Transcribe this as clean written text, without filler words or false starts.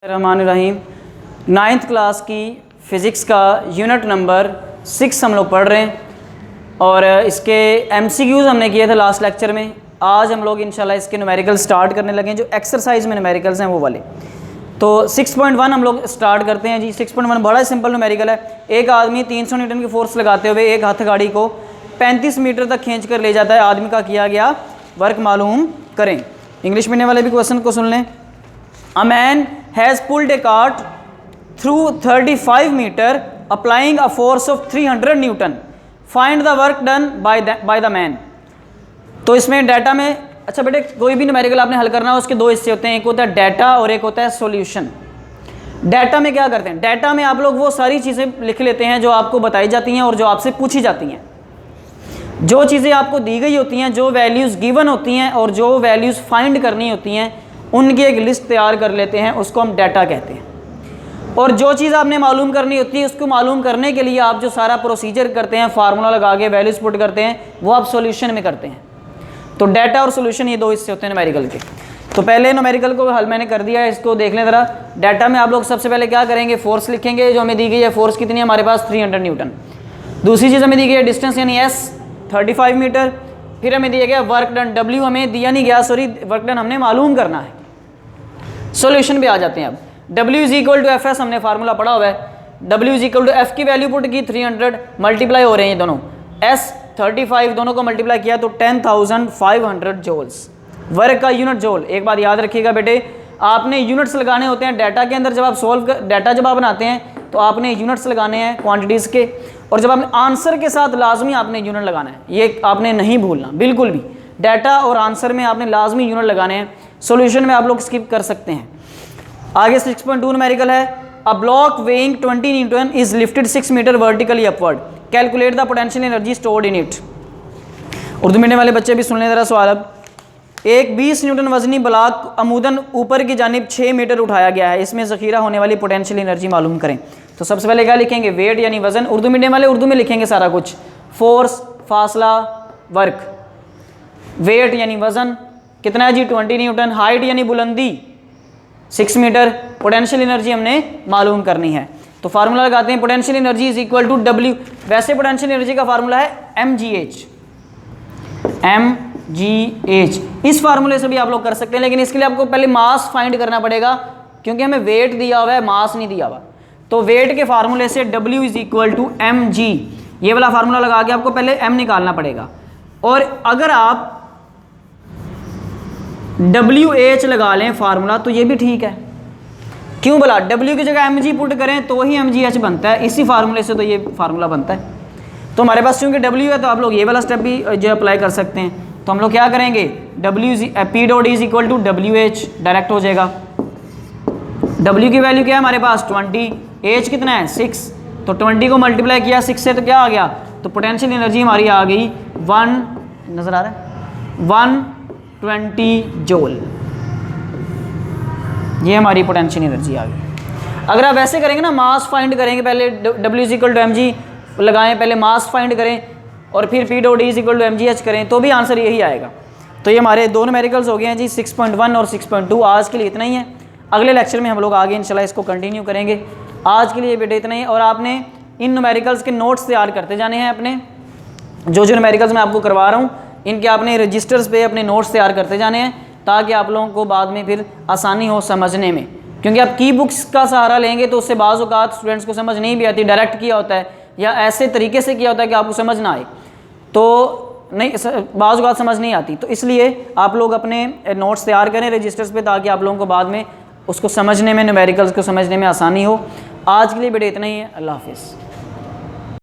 रहमानुर्रहीम। 9th class की physics का unit number 6 हम लोग पढ़ रहे हैं और इसके MCQs हमने किए थे लास्ट लेक्चर में। आज हम लोग इंशाल्लाह इसके न्यूमेरिकल स्टार्ट करने लगे हैं, जो एक्सरसाइज में न्यूमेरिकल्स हैं वो वाले। तो 6.1 हम लोग स्टार्ट करते हैं जी। 6.1 बड़ा सिंपल न्यूमेरिकल है। एक आदमी 300 न्यूटन की फोर्स लगाते हुए एक हाथ गाड़ी को 35 मीटर तक खींच कर ले जाता है। आदमी का किया गया वर्क मालूम करें। इंग्लिश मीडियम वाले भी क्वेश्चन को सुन लें। A man has pulled a cart through 35 meter applying a force of 300 Newton. Find the work done by the man. तो इसमें डाटा में, अच्छा बेटे कोई भी न्यूमेरिकल आपने हल करना हो उसके दो हिस्से होते हैं, एक होता है डाटा और एक होता है सॉल्यूशन। डाटा में क्या करते हैं, डाटा में आप लोग वो सारी चीज़ें लिख लेते हैं जो आपको बताई जाती हैं और जो आपसे पूछी जाती हैं। जो चीज़ें आपको दी गई होती हैं, जो वैल्यूज़ गिवन होती हैं और जो वैल्यूज़ फाइंड करनी होती हैं, उनकी एक लिस्ट तैयार कर लेते हैं, उसको हम डाटा कहते हैं। और जो चीज़ आपने मालूम करनी होती है, उसको मालूम करने के लिए आप जो सारा प्रोसीजर करते हैं, फार्मूला लगा के वैल्यूज पुट करते हैं, वो आप सॉल्यूशन में करते हैं। तो डाटा और सॉल्यूशन ये दो हिस्से होते हैं न्यूमेरिकल के। तो पहले न्यूमेरिकल को हल मैंने कर दिया है, इसको देख लें ज़रा। डाटा में आप लोग सबसे पहले क्या करेंगे, फोर्स लिखेंगे जो हमें दी गई है। फोर्स कितनी है हमारे पास, 300 न्यूटन। दूसरी चीज़ हमें दी गई है डिस्टेंस यानी S 35 मीटर। फिर हमें दिया गया वर्क डन, W हमें दिया नहीं गया, सॉरी, वर्क डन हमने मालूम करना है। सॉल्यूशन पे आ जाते हैं अब। W is equal to F S हमने फार्मूला पढ़ा हुआ है। W is equal to F की वैल्यू पुट की 300, मल्टीप्लाई हो रहे हैं ये दोनों, S 35 दोनों को मल्टीप्लाई किया तो 10,500 जूल्स। वर्क का यूनिट जूल। एक बात याद रखिएगा बेटे, आपने यूनिट्स लगाने होते हैं डाटा के अंदर। जब आप डाटा जब आप बनाते हैं तो आपने यूनिट्स लगाने हैं क्वांटिटीज़ के, और जब आपने आंसर के साथ लाजमी आपने यूनिट लगाना है, ये आपने नहीं भूलना बिल्कुल भी। डाटा और आंसर में आपने लाजमी यूनिट लगाने हैं। सॉल्यूशन में आप लोग स्किप कर सकते हैं। आगे 6.2 न्यूमेरिकल है। A block weighing 20 newton is lifted 6 metre vertically upward, calculate the potential energy stored in it. Urdu medium वाले बच्चे भी सुन लें ज़रा सवाल। अब एक 20 न्यूटन वजनी ब्लॉक अमूदन ऊपर की जानिब 6 मीटर उठाया गया है, इसमें ज़ख़ीरा होने वाली पोटेंशियल एनर्जी मालूम करें। तो सबसे पहले क्या लिखेंगे, वेट यानी वजन। उर्दू मीडियम वाले उर्दू में लिखेंगे सारा कुछ। फोर्स, फासला, वर्क। वेट यानी वजन कितना है जी, 20 न्यूटन। हाइट यानी बुलंदी 6 मीटर। पोटेंशियल एनर्जी हमने मालूम करनी है। तो फार्मूला लगाते हैं, potential energy is equal to W। वैसे पोटेंशियल एनर्जी का फार्मूला है mgh। इस फार्मूले से भी आप लोग कर सकते हैं, लेकिन इसके लिए आपको पहले मास फाइंड करना पड़ेगा, क्योंकि हमें वेट दिया हुआ है, मास नहीं दिया हुआ। तो वेट के फार्मूले से W is equal to mg, ये वाला फार्मूला लगा के आपको पहले m निकालना पड़ेगा। और अगर आप WH लगा लें फार्मूला तो ये भी ठीक है। क्यों बोला, W की जगह mg पुट करें तो ही mgh बनता है, इसी फार्मूले से तो ये फार्मूला बनता है। तो हमारे पास क्योंकि W है तो आप लोग ये वाला स्टेप भी जो अप्लाई कर सकते हैं। तो हम लोग क्या करेंगे, P dot is equal to WH direct हो जाएगा। W की वैल्यू क्या है हमारे पास 20, H कितना है 6, तो 20 को मल्टीप्लाई किया 6 से तो क्या आ गया, तो पोटेंशियल एनर्जी हमारी आ गई 1, नज़र आ रहा है, 120 जूल। ये हमारी पोटेंशियल एनर्जी आ गई। अगर आप वैसे करेंगे ना, मास फाइंड करेंगे, पहले W is equal to mg लगाएं, पहले मास फाइंड करें और फिर P dot is equal to mgh करें, तो भी आंसर यही आएगा। तो ये हमारे दो न्यूमेरिकल्स हो गए हैं जी, 6.1 और 6.2। आज के लिए इतना ही है। अगले लेक्चर में हम लोग आगे इंशाल्लाह इसको कंटिन्यू करेंगे। आज के लिए बेटे इतना ही। और आपने इन न्यूमेरिकल्स के नोट्स तैयार करते जाने हैं अपने, जो न्यूमेरिकल्स मैं आपको करवा रहा हूँ इनके आपने रजिस्टर्स पे अपने नोट्स तैयार करते जाने हैं, ताकि आप लोगों को बाद में फिर आसानी हो समझने में। क्योंकि आप की बुक्स का सहारा लेंगे तो उससे बाज़ औक़ात स्टूडेंट्स को समझ नहीं भी आती, डायरेक्ट किया होता है या ऐसे तरीके से किया होता है कि आपको समझ ना आए, तो नहीं, बाज़ औक़ात समझ नहीं आती। तो इसलिए आप लोग अपने नोट्स तैयार करें रजिस्टर्स पे, ताकि आप लोगों को बाद में उसको समझने में, न्यूमेरिकल्स को समझने में आसानी हो। आज के लिए बेटे इतना ही है। अल्लाह हाफ़िज़।